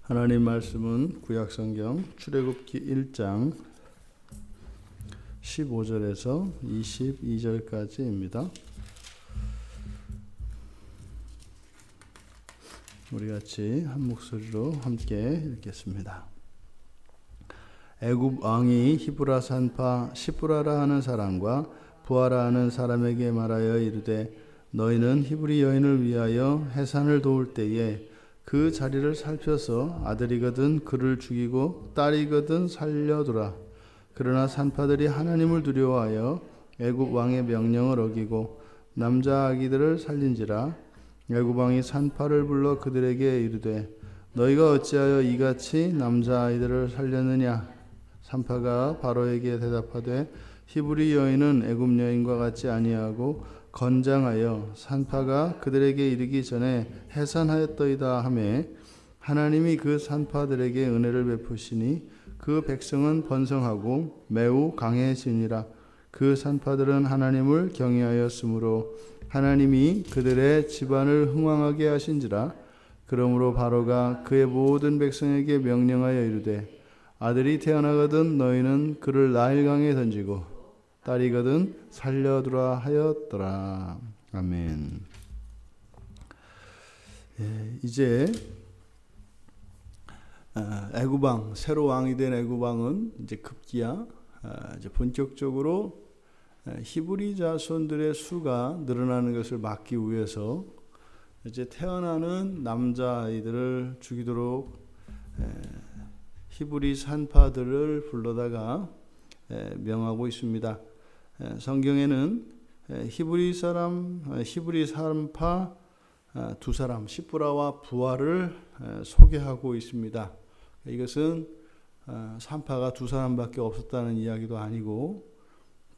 하나님 말씀은 구약성경 출애굽기 1장 15절에서 22절까지입니다. 우리 같이 한 목소리로 함께 읽겠습니다. 애굽 왕이 히브라 산파 시브라라 하는 사람과 부하라 하는 사람에게 말하여 이르되 너희는 히브리 여인을 위하여 해산을 도울 때에 그 자리를 살펴서 아들이거든 그를 죽이고 딸이거든 살려두라. 그러나 산파들이 하나님을 두려워하여 애굽 왕의 명령을 어기고 남자 아기들을 살린지라. 애굽 왕이 산파를 불러 그들에게 이르되 너희가 어찌하여 이같이 남자 아이들을 살렸느냐. 산파가 바로에게 대답하되 히브리 여인은 애굽 여인과 같지 아니하고 건장하여 산파가 그들에게 이르기 전에 해산하였더이다 하매 하나님이 그 산파들에게 은혜를 베푸시니 그 백성은 번성하고 매우 강해지니라. 그 산파들은 하나님을 경외하였으므로 하나님이 그들의 집안을 흥왕하게 하신지라. 그러므로 바로가 그의 모든 백성에게 명령하여 이르되 아들이 태어나거든 너희는 그를 나일강에 던지고 딸이거든 살려두라 하였더라. 아멘. 이제 애굽 왕, 새로 왕이 된 애굽 왕은 이제 급기야 이제 본격적으로 히브리 자손들의 수가 늘어나는 것을 막기 위해서 이제 태어나는 남자 아이들을 죽이도록 히브리 산파들을 불러다가 명하고 있습니다. 성경에는 히브리 산파 두 사람 시브라와 부하를 소개하고 있습니다. 이것은 산파가 두 사람밖에 없었다는 이야기도 아니고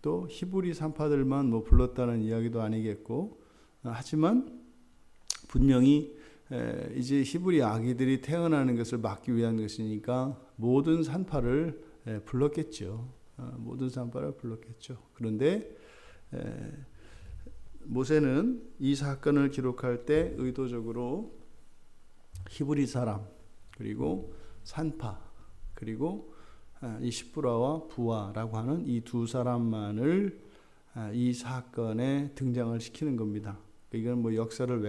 또 히브리 산파들만 불렀다는 이야기도 아니겠고, 하지만 분명히 이제 히브리 아기들이 태어나는 것을 막기 위한 것이니까 모든 산파를 불렀겠죠. 모든 산파를 불렀겠죠. 그런데 모세는 이 사건을 기록할 때 의도적으로 히브리 사람 그리고 산파 그리고 이 시브라와 부하라고 하는 이 두 사람만을 이 사건에 등장을 시키는 겁니다. 이건 역사를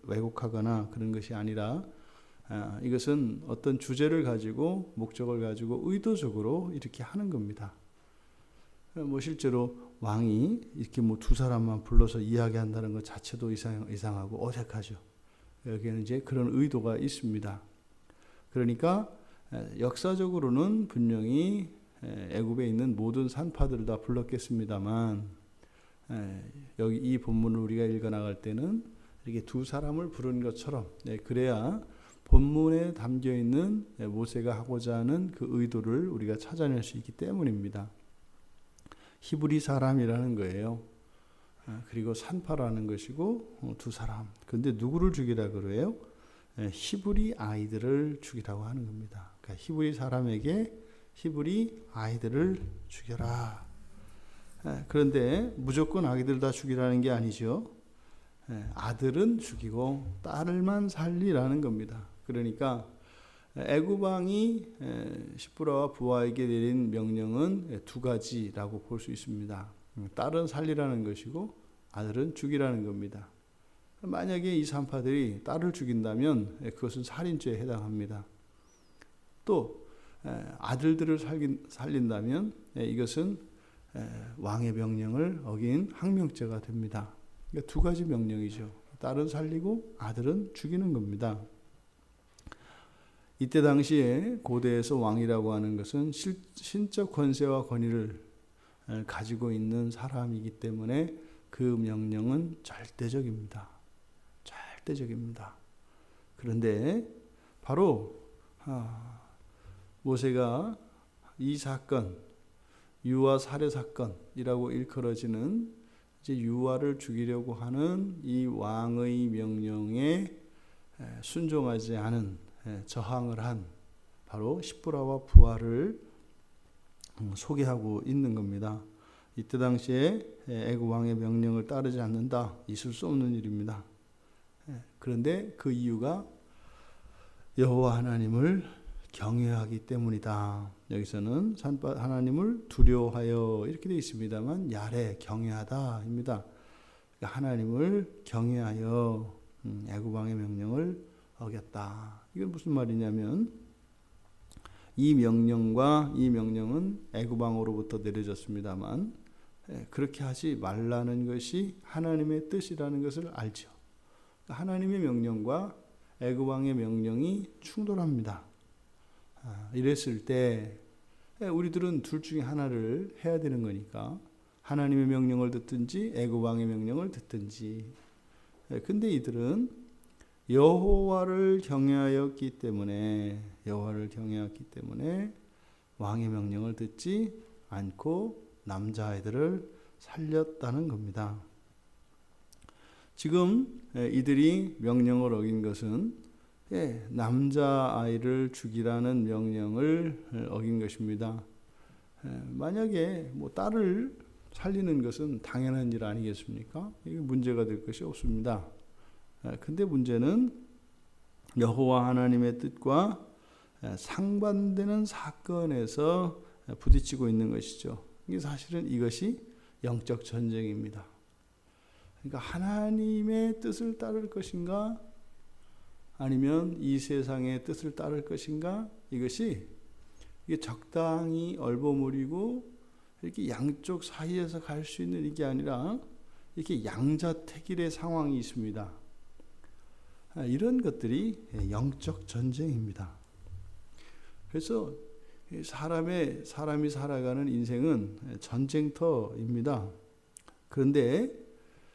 왜곡하거나 그런 것이 아니라 이것은 어떤 주제를 가지고 목적을 가지고 의도적으로 이렇게 하는 겁니다. 실제로 왕이 이렇게 두 사람만 불러서 이야기한다는 것 자체도 이상하고 어색하죠. 여기에는 이제 그런 의도가 있습니다. 그러니까 역사적으로는 분명히 애굽에 있는 모든 산파들을 다 불렀겠습니다만 여기 이 본문을 우리가 읽어 나갈 때는 이렇게 두 사람을 부른 것처럼 그래야 본문에 담겨 있는 모세가 하고자 하는 그 의도를 우리가 찾아낼 수 있기 때문입니다. 히브리 사람이라는 거예요. 그리고 산파라는 것이고 두 사람. 그런데 누구를 죽이라 그래요? 히브리 아이들을 죽이라고 하는 겁니다. 그러니까 히브리 사람에게 히브리 아이들을 죽여라. 그런데 무조건 아기들 다 죽이라는 게 아니죠. 아들은 죽이고 딸을만 살리라는 겁니다. 그러니까 애굽 왕이 시브라와 부하에게 내린 명령은 두 가지라고 볼 수 있습니다. 딸은 살리라는 것이고 아들은 죽이라는 겁니다. 만약에 이 산파들이 딸을 죽인다면 그것은 살인죄에 해당합니다. 또 아들들을 살린다면 이것은 왕의 명령을 어긴 항명죄가 됩니다. 그러니까 두 가지 명령이죠. 딸은 살리고 아들은 죽이는 겁니다. 이때 당시에 고대에서 왕이라고 하는 것은 신적 권세와 권위를 가지고 있는 사람이기 때문에 그 명령은 절대적입니다. 절대적입니다. 그런데 바로 모세가 이 사건, 유아 살해 사건이라고 일컬어지는 이제 유아를 죽이려고 하는 이 왕의 명령에 순종하지 않은 저항을 한 바로 시브라와 부하를 소개하고 있는 겁니다. 이때 당시에 애굽 왕의 명령을 따르지 않는다, 있을 수 없는 일입니다. 그런데 그 이유가 여호와 하나님을 경외하기 때문이다. 여기서는 하나님을 두려워하여 이렇게 되어 있습니다만 야레 경외하다입니다. 그러니까 하나님을 경외하여 애굽 왕의 명령을 어겼다. 이건 무슨 말이냐면 이 명령은 애굽 왕으로부터 내려졌습니다만 그렇게 하지 말라는 것이 하나님의 뜻이라는 것을 알죠. 하나님의 명령과 애굽 왕의 명령이 충돌합니다. 이랬을 때 우리들은 둘 중에 하나를 해야 되는 거니까 하나님의 명령을 듣든지 애굽 왕의 명령을 듣든지. 근데 이들은 여호와를 경외하였기 때문에 왕의 명령을 듣지 않고 남자아이들을 살렸다는 겁니다. 지금 이들이 명령을 어긴 것은 남자아이를 죽이라는 명령을 어긴 것입니다. 만약에 딸을 살리는 것은 당연한 일 아니겠습니까? 이게 문제가 될 것이 없습니다. 근데 문제는 여호와 하나님의 뜻과 상반되는 사건에서 부딪히고 있는 것이죠. 이게 사실은 이것이 영적 전쟁입니다. 그러니까 하나님의 뜻을 따를 것인가 아니면 이 세상의 뜻을 따를 것인가, 이게 적당히 얼버무리고 이렇게 양쪽 사이에서 갈 수 있는 이게 아니라 이렇게 양자택일의 상황이 있습니다. 이런 것들이 영적 전쟁입니다. 그래서 사람이 살아가는 인생은 전쟁터입니다. 그런데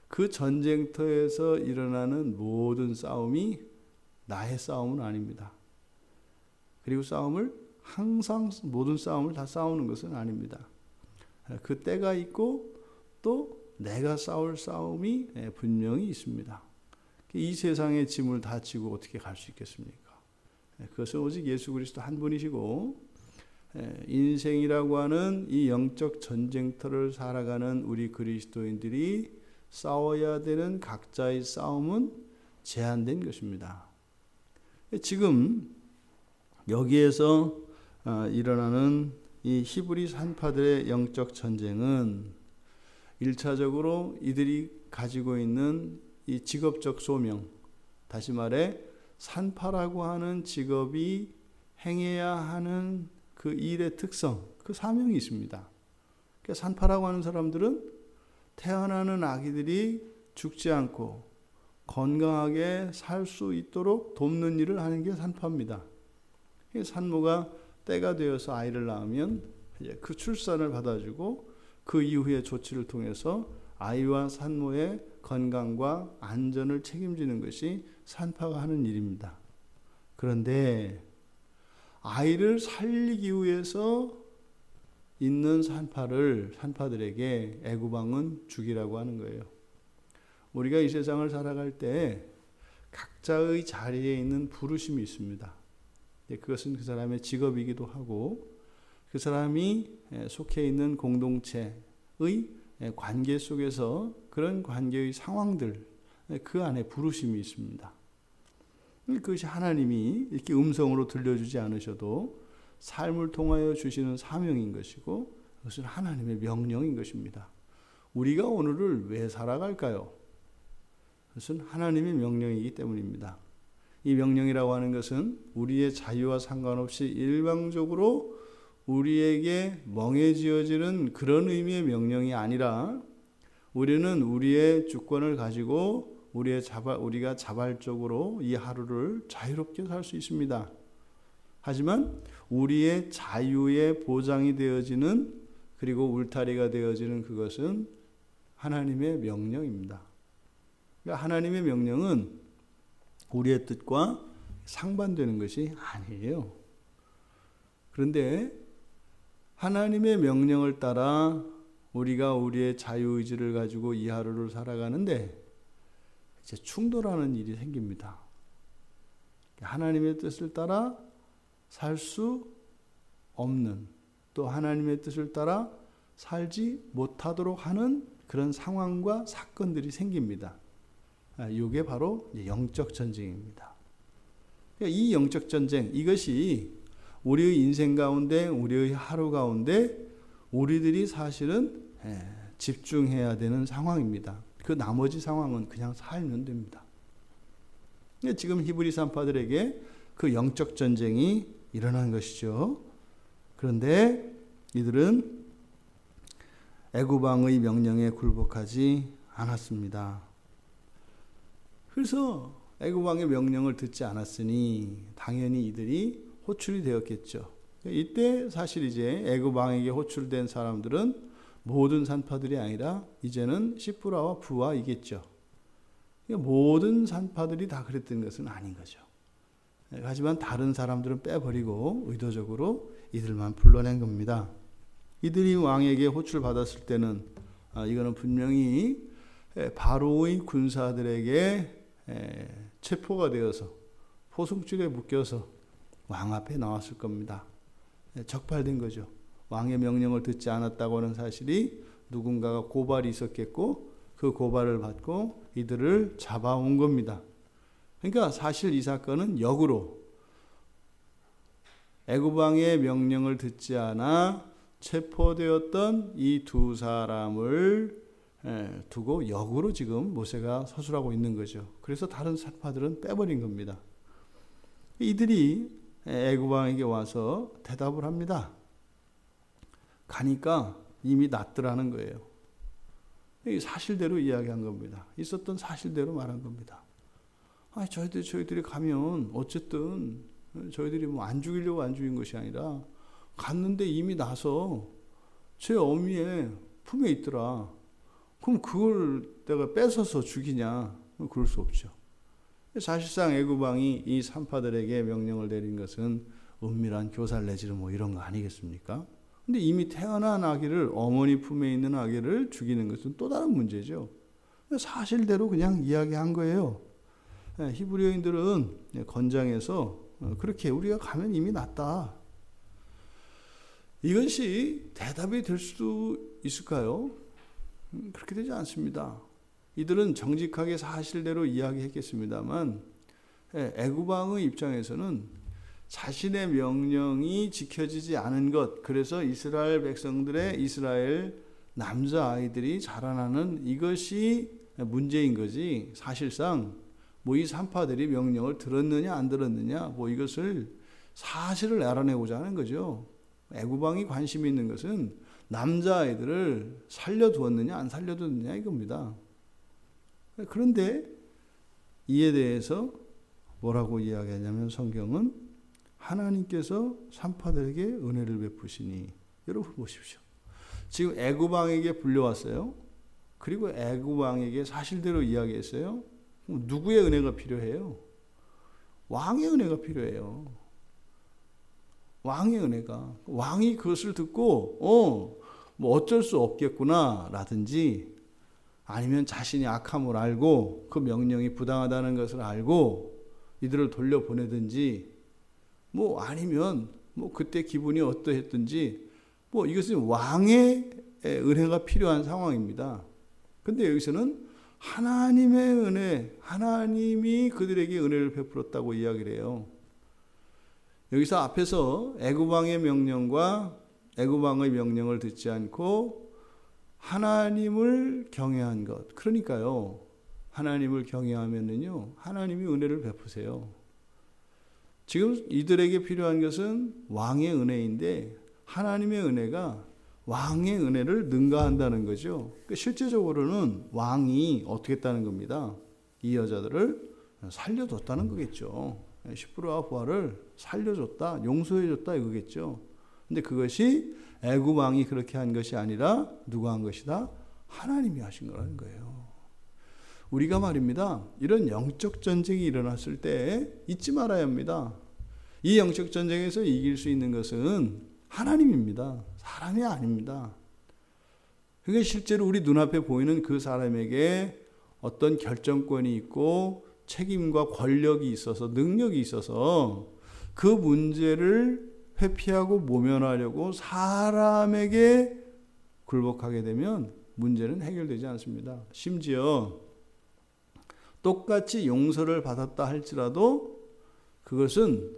그 전쟁터에서 일어나는 모든 싸움이 나의 싸움은 아닙니다. 그리고 모든 싸움을 다 싸우는 것은 아닙니다. 그 때가 있고 또 내가 싸울 싸움이 분명히 있습니다. 이 세상의 짐을 다 지고 어떻게 갈 수 있겠습니까? 그것은 오직 예수 그리스도 한 분이시고 인생이라고 하는 이 영적 전쟁터를 살아가는 우리 그리스도인들이 싸워야 되는 각자의 싸움은 제한된 것입니다. 지금 여기에서 일어나는 이 히브리 산파들의 영적 전쟁은 1차적으로 이들이 가지고 있는 이 직업적 소명, 다시 말해 산파라고 하는 직업이 행해야 하는 그 일의 특성, 그 사명이 있습니다. 그러니까 산파라고 하는 사람들은 태어나는 아기들이 죽지 않고 건강하게 살 수 있도록 돕는 일을 하는 게 산파입니다. 산모가 때가 되어서 아이를 낳으면 그 출산을 받아주고 그 이후의 조치를 통해서 아이와 산모의 건강과 안전을 책임지는 것이 산파가 하는 일입니다. 그런데 아이를 살리기 위해서 있는 산파들에게 애굽 왕은 죽이라고 하는 거예요. 우리가 이 세상을 살아갈 때 각자의 자리에 있는 부르심이 있습니다. 그것은 그 사람의 직업이기도 하고 그 사람이 속해 있는 공동체의 관계 속에서 그런 관계의 상황들, 그 안에 부르심이 있습니다. 그것이 하나님이 이렇게 음성으로 들려주지 않으셔도 삶을 통하여 주시는 사명인 것이고 그것은 하나님의 명령인 것입니다. 우리가 오늘을 왜 살아갈까요? 그것은 하나님의 명령이기 때문입니다. 이 명령이라고 하는 것은 우리의 자유와 상관없이 일방적으로 우리에게 멍해지어지는 그런 의미의 명령이 아니라 우리는 우리의 주권을 가지고 우리가 자발적으로 이 하루를 자유롭게 살 수 있습니다. 하지만 우리의 자유의 보장이 되어지는 그리고 울타리가 되어지는 그것은 하나님의 명령입니다. 그러니까 하나님의 명령은 우리의 뜻과 상반되는 것이 아니에요. 그런데 하나님의 명령을 따라 우리가 우리의 자유의지를 가지고 이 하루를 살아가는데 이제 충돌하는 일이 생깁니다. 하나님의 뜻을 따라 살 수 없는, 또 하나님의 뜻을 따라 살지 못하도록 하는 그런 상황과 사건들이 생깁니다. 이게 바로 영적 전쟁입니다. 이 영적 전쟁, 이것이 우리의 인생 가운데, 우리의 하루 가운데 우리들이 사실은 집중해야 되는 상황입니다. 그 나머지 상황은 그냥 살면 됩니다. 지금 히브리 산파들에게 그 영적 전쟁이 일어난 것이죠. 그런데 이들은 애굽 왕의 명령에 굴복하지 않았습니다. 그래서 애굽 왕의 명령을 듣지 않았으니 당연히 이들이 호출이 되었겠죠. 이때 사실 이제 애굽 왕에게 호출된 사람들은 모든 산파들이 아니라 이제는 시프라와 부하이겠죠. 모든 산파들이 다 그랬던 것은 아닌 거죠. 하지만 다른 사람들은 빼버리고 의도적으로 이들만 불러낸 겁니다. 이들이 왕에게 호출받았을 때는 이거는 분명히 바로의 군사들에게 체포가 되어서 포승줄에 묶여서 왕 앞에 나왔을 겁니다. 적발된 거죠. 왕의 명령을 듣지 않았다고 하는 사실이 누군가가 고발이 있었겠고 그 고발을 받고 이들을 잡아온 겁니다. 그러니까 사실 이 사건은 역으로 애굽 왕의 명령을 듣지 않아 체포되었던 이 두 사람을 두고 역으로 지금 모세가 서술하고 있는 거죠. 그래서 다른 산파들은 빼버린 겁니다. 이들이 애굽 왕에게 와서 대답을 합니다. 가니까 이미 났더라는 거예요. 사실대로 이야기한 겁니다. 있었던 사실대로 말한 겁니다. 저희들이 가면 어쨌든 저희들이 뭐 안 죽이려고 안 죽인 것이 아니라 갔는데 이미 나서 제 어미의 품에 있더라. 그럼 그걸 내가 뺏어서 죽이냐? 그럴 수 없죠. 사실상 애굽 왕이 이 산파들에게 명령을 내린 것은 은밀한 교살 내지는 뭐 이런 거 아니겠습니까? 근데 이미 태어난 아기를, 어머니 품에 있는 아기를 죽이는 것은 또 다른 문제죠. 사실대로 그냥 이야기한 거예요. 히브리어인들은 건장해서 그렇게 우리가 가면 이미 났다. 이것이 대답이 될 수도 있을까요? 그렇게 되지 않습니다. 이들은 정직하게 사실대로 이야기했겠습니다만 애굽 왕의 입장에서는 자신의 명령이 지켜지지 않은 것, 그래서 이스라엘 백성들의 이스라엘 남자아이들이 자라나는 이것이 문제인 거지, 사실상 뭐 이 산파들이 명령을 들었느냐 안 들었느냐 뭐 이것을 사실을 알아내고자 하는 거죠. 애굽 왕이 관심이 있는 것은 남자아이들을 살려두었느냐 안 살려두었느냐 이겁니다. 그런데 이에 대해서 뭐라고 이야기하냐면 성경은 하나님께서 산파들에게 은혜를 베푸시니, 여러분 보십시오. 지금 애굽 왕에게 불려왔어요. 그리고 애굽 왕에게 사실대로 이야기했어요. 누구의 은혜가 필요해요? 왕의 은혜가 필요해요. 왕의 은혜가. 왕이 그것을 듣고 뭐 어쩔 수 없겠구나 라든지, 아니면 자신이 악함을 알고 그 명령이 부당하다는 것을 알고 이들을 돌려보내든지, 뭐 아니면 뭐 그때 기분이 어떠했든지, 뭐 이것은 왕의 은혜가 필요한 상황입니다. 근데 여기서는 하나님의 은혜, 하나님이 그들에게 은혜를 베풀었다고 이야기를 해요. 여기서 앞에서 애굽 왕의 명령과 애굽 왕의 명령을 듣지 않고 하나님을 경외한 것. 그러니까요, 하나님을 경외하면은요, 하나님이 은혜를 베푸세요. 지금 이들에게 필요한 것은 왕의 은혜인데 하나님의 은혜가 왕의 은혜를 능가한다는 거죠. 실제적으로는 왕이 어떻게 했다는 겁니다. 이 여자들을 살려줬다는 거겠죠. 시프라와 부하를 살려줬다, 용서해줬다 이거겠죠. 근데 그것이 애굽 왕이 그렇게 한 것이 아니라 누가 한 것이다? 하나님이 하신 거라는 거예요. 우리가 말입니다, 이런 영적 전쟁이 일어났을 때 잊지 말아야 합니다. 이 영적 전쟁에서 이길 수 있는 것은 하나님입니다. 사람이 아닙니다. 그게 실제로 우리 눈앞에 보이는 그 사람에게 어떤 결정권이 있고 책임과 권력이 있어서, 능력이 있어서 그 문제를 회피하고 모면하려고 사람에게 굴복하게 되면 문제는 해결되지 않습니다. 심지어 똑같이 용서를 받았다 할지라도 그것은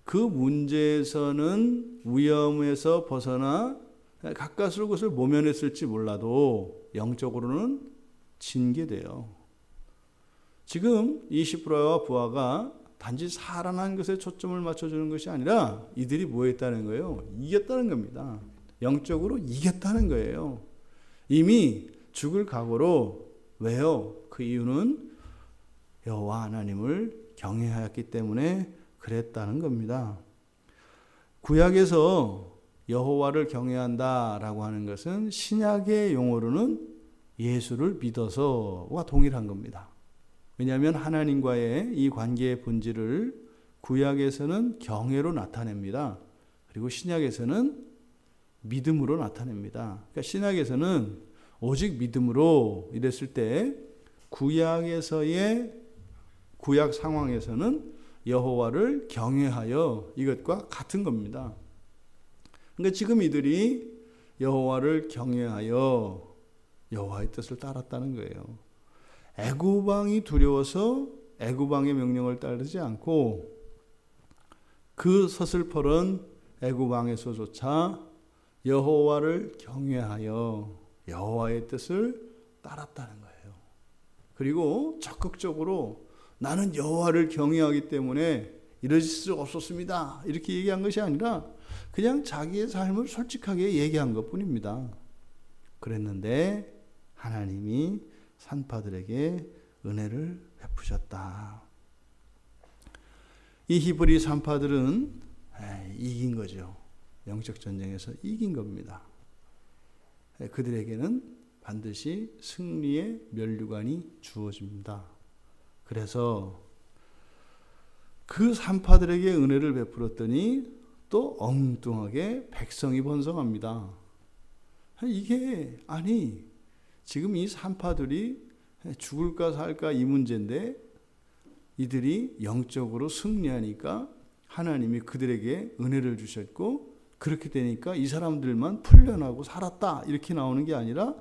그 문제에서는 위험에서 벗어나 가까스로 그것을 모면했을지 몰라도 영적으로는 징계돼요. 지금 이 시프라와 부하가 단지 살아난 것에 초점을 맞춰주는 것이 아니라 이들이 뭐 했다는 거예요? 이겼다는 겁니다. 영적으로 이겼다는 거예요. 이미 죽을 각오로. 왜요? 그 이유는 여호와 하나님을 경외하였기 때문에 그랬다는 겁니다. 구약에서 여호와를 경외한다라고 하는 것은 신약의 용어로는 예수를 믿어서와 동일한 겁니다. 왜냐하면 하나님과의 이 관계의 본질을 구약에서는 경외로 나타냅니다. 그리고 신약에서는 믿음으로 나타냅니다. 그러니까 신약에서는 오직 믿음으로 이랬을 때 구약에서의 구약 상황에서는 여호와를 경외하여 이것과 같은 겁니다. 그러니까 지금 이들이 여호와를 경외하여 여호와의 뜻을 따랐다는 거예요. 애굽 왕이 두려워서 애굽 왕의 명령을 따르지 않고 그 서슬퍼런 애굽 왕에서조차 여호와를 경외하여 여호와의 뜻을 따랐다는 거예요. 그리고 적극적으로 나는 여호와를 경외하기 때문에 이러실 수 없었습니다. 이렇게 얘기한 것이 아니라 그냥 자기의 삶을 솔직하게 얘기한 것뿐입니다. 그랬는데 하나님이 산파들에게 은혜를 베푸셨다. 이 히브리 산파들은 이긴 거죠. 영적 전쟁에서 이긴 겁니다. 그들에게는 반드시 승리의 면류관이 주어집니다. 그래서 그 산파들에게 은혜를 베풀었더니 또 엉뚱하게 백성이 번성합니다. 이게 지금 이 산파들이 죽을까 살까 이 문제인데 이들이 영적으로 승리하니까 하나님이 그들에게 은혜를 주셨고 그렇게 되니까 이 사람들만 풀려나고 살았다 이렇게 나오는 게 아니라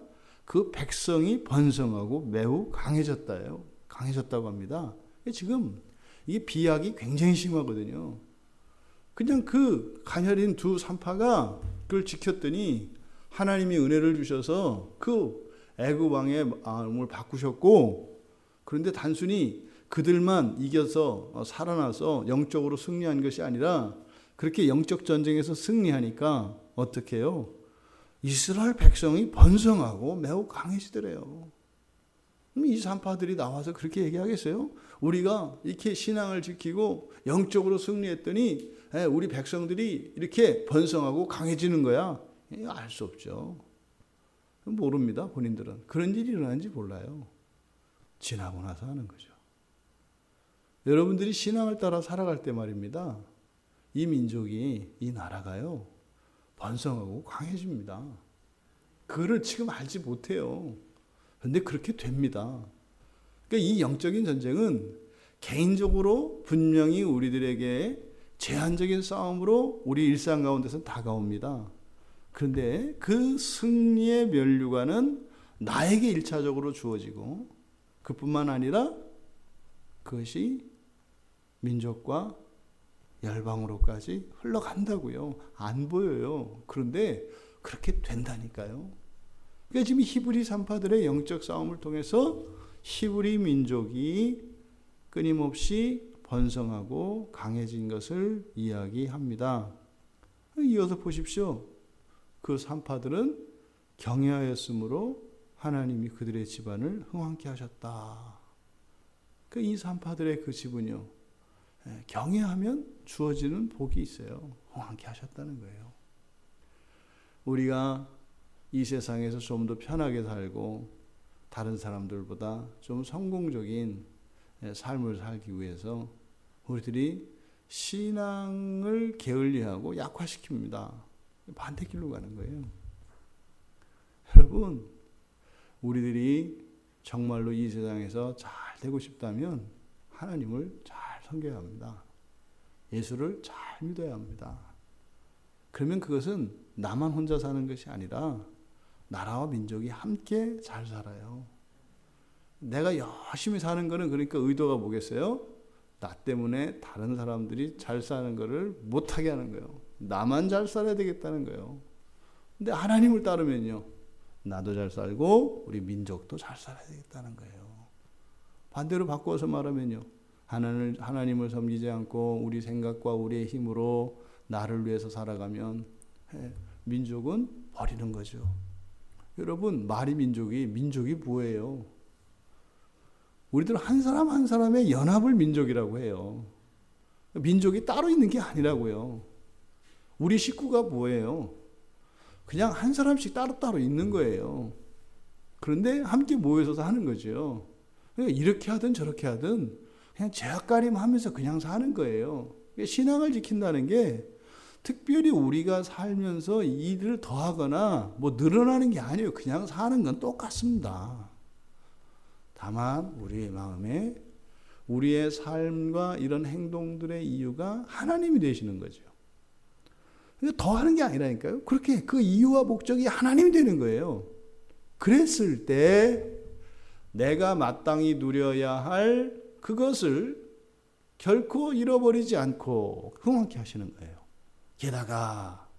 그 백성이 번성하고 매우 강해졌다고 합니다. 지금 이 비약이 굉장히 심하거든요. 그냥 그 가녀린 두 산파가 그걸 지켰더니 하나님이 은혜를 주셔서 그 애굽 왕의 마음을 바꾸셨고, 그런데 단순히 그들만 이겨서 살아나서 영적으로 승리한 것이 아니라 그렇게 영적 전쟁에서 승리하니까 어떻게 해요? 이스라엘 백성이 번성하고 매우 강해지더래요. 이 산파들이 나와서 그렇게 얘기하겠어요? 우리가 이렇게 신앙을 지키고 영적으로 승리했더니 우리 백성들이 이렇게 번성하고 강해지는 거야? 알 수 없죠. 모릅니다. 본인들은. 그런 일이 일어나는지 몰라요. 지나고 나서 하는 거죠. 여러분들이 신앙을 따라 살아갈 때 말입니다. 이 민족이, 이 나라가요, 번성하고 강해집니다. 그거를 지금 알지 못해요. 그런데 그렇게 됩니다. 그러니까 이 영적인 전쟁은 개인적으로 분명히 우리들에게 제한적인 싸움으로 우리 일상 가운데서 다가옵니다. 그런데 그 승리의 면류관은 나에게 일차적으로 주어지고 그뿐만 아니라 그것이 민족과 열방으로까지 흘러간다고요. 안 보여요. 그런데 그렇게 된다니까요. 그러니까 지금 히브리 산파들의 영적 싸움을 통해서 히브리 민족이 끊임없이 번성하고 강해진 것을 이야기합니다. 이어서 보십시오. 그 산파들은 경외하였으므로 하나님이 그들의 집안을 흥왕케 하셨다. 이 산파들의 그 집은요, 경외하면 주어지는 복이 있어요. 흥왕케 하셨다는 거예요. 우리가 이 세상에서 좀 더 편하게 살고 다른 사람들보다 좀 성공적인 삶을 살기 위해서 우리들이 신앙을 게을리하고 약화시킵니다. 반대길로 가는 거예요. 여러분, 우리들이 정말로 이 세상에서 잘 되고 싶다면 하나님을 잘 섬겨야 합니다. 예수를 잘 믿어야 합니다. 그러면 그것은 나만 혼자 사는 것이 아니라 나라와 민족이 함께 잘 살아요. 내가 열심히 사는 거는 그러니까 의도가 뭐겠어요? 나 때문에 다른 사람들이 잘 사는 것을 못하게 하는 거예요. 나만 잘 살아야 되겠다는 거예요. 근데 하나님을 따르면요, 나도 잘 살고 우리 민족도 잘 살아야 되겠다는 거예요. 반대로 바꿔서 말하면요, 하나님을 섬기지 않고 우리 생각과 우리의 힘으로 나를 위해서 살아가면 민족은 버리는 거죠. 여러분, 말이 민족이 뭐예요? 우리들 한 사람 한 사람의 연합을 민족이라고 해요. 민족이 따로 있는 게 아니라고요. 우리 식구가 뭐예요? 그냥 한 사람씩 따로따로 있는 거예요. 그런데 함께 모여서 사는 거죠. 이렇게 하든 저렇게 하든 그냥 제약가림 하면서 그냥 사는 거예요. 신앙을 지킨다는 게 특별히 우리가 살면서 일을 더하거나 뭐 늘어나는 게 아니에요. 그냥 사는 건 똑같습니다. 다만 우리의 마음에 우리의 삶과 이런 행동들의 이유가 하나님이 되시는 거죠. 더 하는 게 아니라니까요. 그렇게 그 이유와 목적이 하나님이 되는 거예요. 그랬을 때 내가 마땅히 누려야 할 그것을 결코 잃어버리지 않고 흥황케 하시는 거예요. 게다가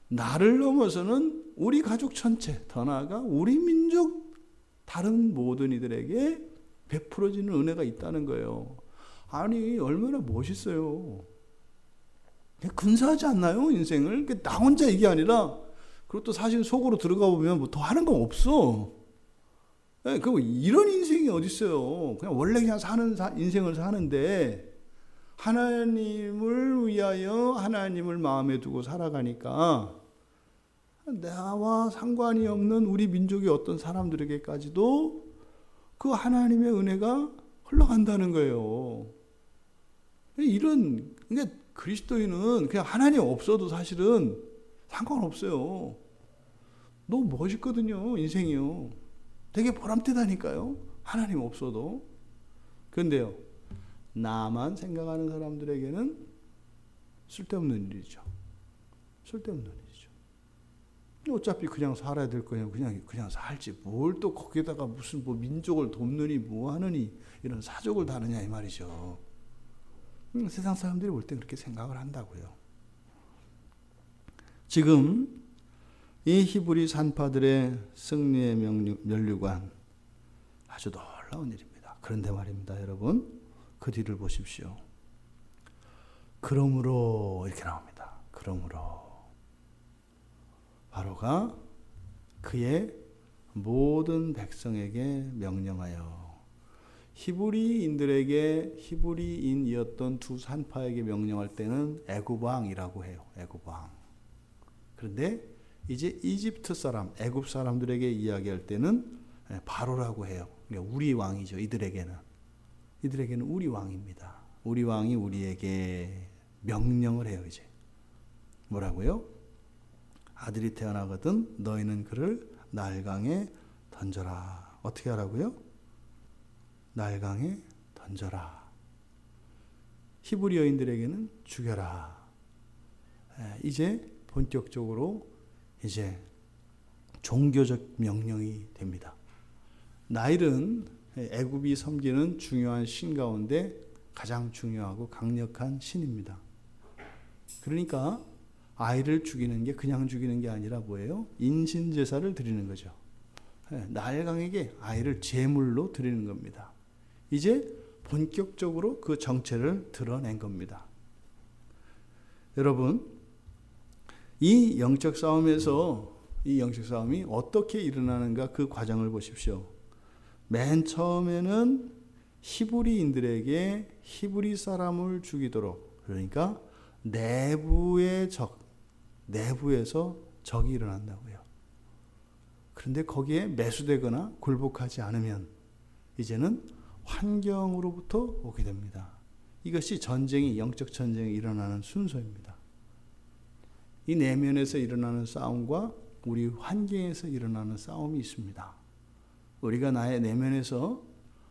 나를 넘어서는 우리 가족 전체, 더 나아가 우리 민족 다른 모든 이들에게 베풀어지는 은혜가 있다는 거예요. 아니, 얼마나 멋있어요. 근사하지 않나요? 인생을. 나 혼자 이게 아니라, 그리고 또 사실 속으로 들어가 보면 뭐 더 하는 건 없어. 이런 인생이 어디 있어요? 그냥 원래 그냥 사는 인생을 사는데 하나님을 위하여 하나님을 마음에 두고 살아가니까 나와 상관이 없는 우리 민족의 어떤 사람들에게까지도 그 하나님의 은혜가 흘러간다는 거예요. 그러니까 그리스도인은 그냥 하나님 없어도 사실은 상관없어요. 너무 멋있거든요, 인생이요. 되게 보람되다니까요, 하나님 없어도. 그런데요, 나만 생각하는 사람들에게는 쓸데없는 일이죠. 쓸데없는 일이죠. 어차피 그냥 살아야 될 거냐, 그냥 살지. 뭘 또 거기다가 무슨 뭐 민족을 돕느니 뭐 하느니 이런 사족을 다느냐 이 말이죠. 세상 사람들이 볼 때 그렇게 생각을 한다고요. 지금 이 히브리 산파들의 승리의 면류관, 아주 놀라운 일입니다. 그런데 말입니다, 여러분, 그 뒤를 보십시오. 그러므로 이렇게 나옵니다. 그러므로 바로가 그의 모든 백성에게 명령하여, 히브리인이었던 두 산파에게 명령할 때는 애굽 왕이라고 해요. 애굽 왕. 그런데 이제 이집트 사람, 애굽 사람들에게 이야기할 때는 바로라고 해요. 그러니까 우리 왕이죠. 이들에게는 우리 왕입니다. 우리 왕이 우리에게 명령을 해요. 이제 뭐라고요? 아들이 태어나거든 너희는 그를 나일강에 던져라. 어떻게 하라고요? 나일강에 던져라. 히브리어인들에게는 죽여라. 이제 본격적으로 이제 종교적 명령이 됩니다. 나일은 애굽이 섬기는 중요한 신 가운데 가장 중요하고 강력한 신입니다. 그러니까 아이를 죽이는 게 그냥 죽이는 게 아니라 뭐예요? 인신제사를 드리는 거죠. 나일강에게 아이를 제물로 드리는 겁니다. 이제 본격적으로 그 정체를 드러낸 겁니다. 여러분, 이 영적 싸움이 어떻게 일어나는가, 그 과정을 보십시오. 맨 처음에는 히브리인들에게 히브리 사람을 죽이도록, 그러니까 내부의 내부에서 적이 일어난다고요. 그런데 거기에 매수되거나 굴복하지 않으면 이제는 환경으로부터 오게 됩니다. 이것이 영적 전쟁이 일어나는 순서입니다. 이 내면에서 일어나는 싸움과 우리 환경에서 일어나는 싸움이 있습니다. 우리가 나의 내면에서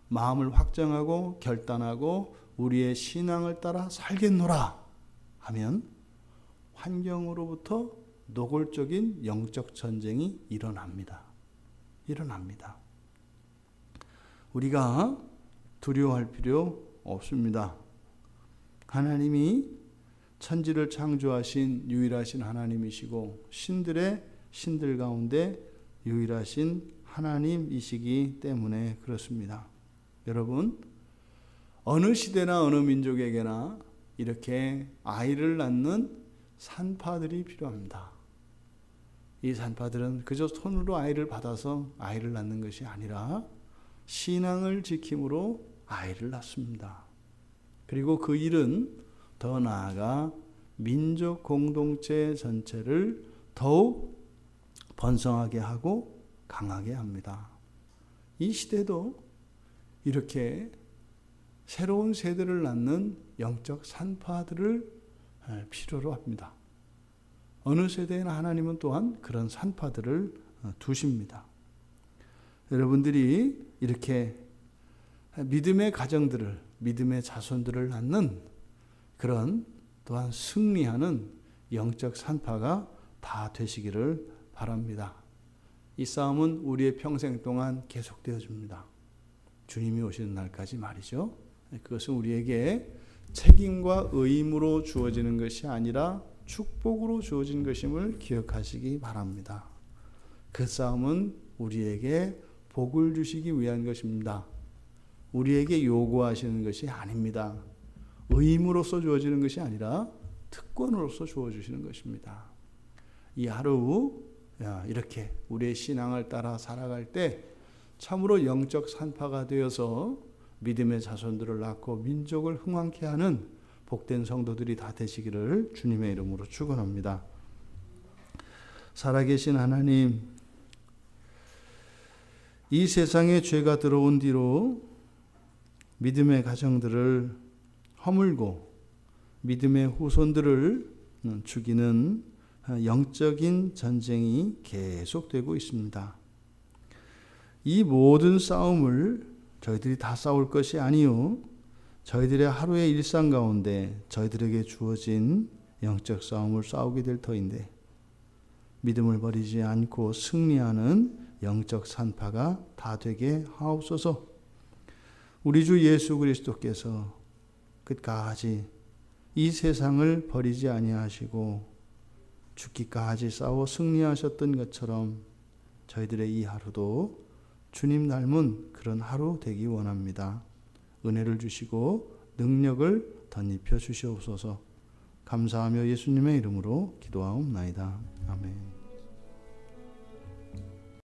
마음을 확정하고 결단하고 우리의 신앙을 따라 살겠노라 하면 환경으로부터 노골적인 영적 전쟁이 일어납니다. 우리가 두려워할 필요 없습니다. 하나님이 천지를 창조하신 유일하신 하나님이시고 신들의 신들 가운데 유일하신 하나님이시기 때문에 그렇습니다. 여러분, 어느 시대나 어느 민족에게나 이렇게 아이를 낳는 산파들이 필요합니다. 이 산파들은 그저 손으로 아이를 받아서 아이를 낳는 것이 아니라 신앙을 지킴으로 아이를 낳습니다. 그리고 그 일은 더 나아가 민족 공동체 전체를 더욱 번성하게 하고 강하게 합니다. 이 시대도 이렇게 새로운 세대를 낳는 영적 산파들을 필요로 합니다. 어느 세대에나 하나님은 또한 그런 산파들을 두십니다. 여러분들이 이렇게 믿음의 가정들을, 믿음의 자손들을 낳는 그런 또한 승리하는 영적 산파가 다 되시기를 바랍니다. 이 싸움은 우리의 평생 동안 계속되어집니다. 주님이 오시는 날까지 말이죠. 그것은 우리에게 책임과 의무로 주어지는 것이 아니라 축복으로 주어진 것임을 기억하시기 바랍니다. 그 싸움은 우리에게 복을 주시기 위한 것입니다. 우리에게 요구하시는 것이 아닙니다. 의무로서 주어지는 것이 아니라 특권으로서 주어주시는 것입니다. 이 하루 이렇게 우리의 신앙을 따라 살아갈 때 참으로 영적 산파가 되어서 믿음의 자손들을 낳고 민족을 흥왕케 하는 복된 성도들이 다 되시기를 주님의 이름으로 축원합니다. 살아계신 하나님, 이 세상에 죄가 들어온 뒤로 믿음의 가정들을 허물고 믿음의 후손들을 죽이는 영적인 전쟁이 계속되고 있습니다. 이 모든 싸움을 저희들이 다 싸울 것이 아니요, 저희들의 하루의 일상 가운데 저희들에게 주어진 영적 싸움을 싸우게 될 터인데, 믿음을 버리지 않고 승리하는 영적 산파가 다 되게 하옵소서. 우리 주 예수 그리스도께서 끝까지 이 세상을 버리지 아니하시고 죽기까지 싸워 승리하셨던 것처럼 저희들의 이 하루도 주님 닮은 그런 하루 되기 원합니다. 은혜를 주시고 능력을 덧입혀 주시옵소서. 감사하며 예수님의 이름으로 기도하옵나이다. 아멘.